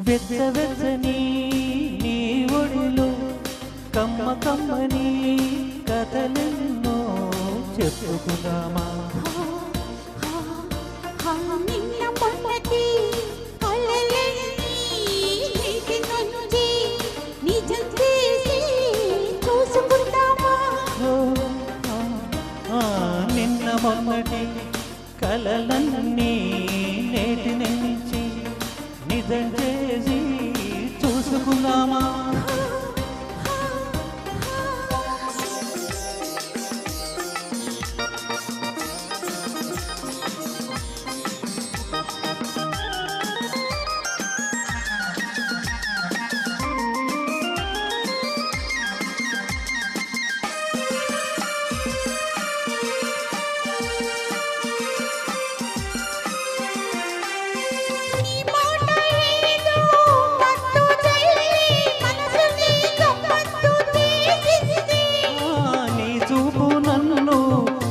వెచ్చవెచ్చని నీ ఒడిలో కమ్మ కమ్మని కథలెన్నో చెప్పుకుందామా. నిన్న మొన్నటి కలలన్నీ నేటి నుంచి నిజం చేసి చూసుకుందామా.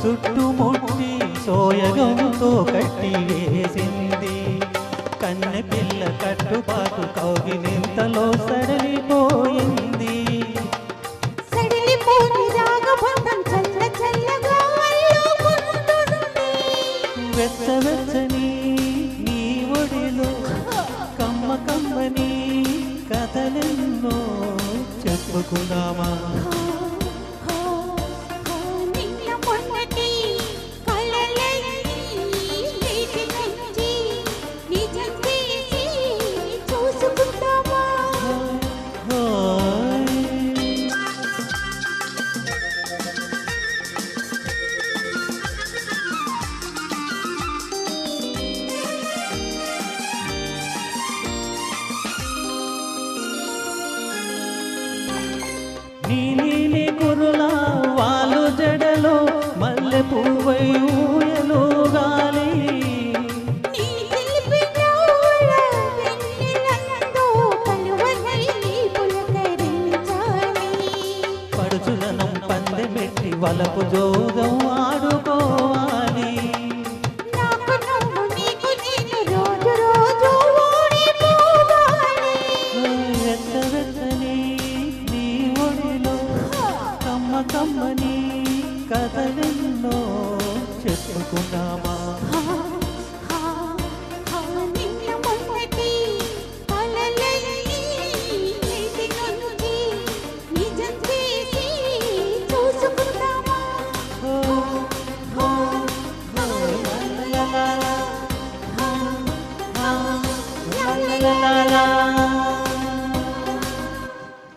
చుట్టుముట్టి సోయగంతో కట్టి వేసింది. కన్నె పిల్ల కట్టుబాటు కౌగిలింతలో సడలిపోయింది. వెచ్చవెచ్చని నీ ఒడిలో కమ్మ కమ్మని కథలెన్నో చెప్పుకుందామా. నీలి కురుల వాలు జడలో మల్లె పువ్వై ఊయలుగాలి. పడుచులను పందెమెట్టి వలపు జోదం ఆడుకోవాలి. కమ్మని కథలెన్నో చెప్పుకుందామా.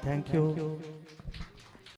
Thank you.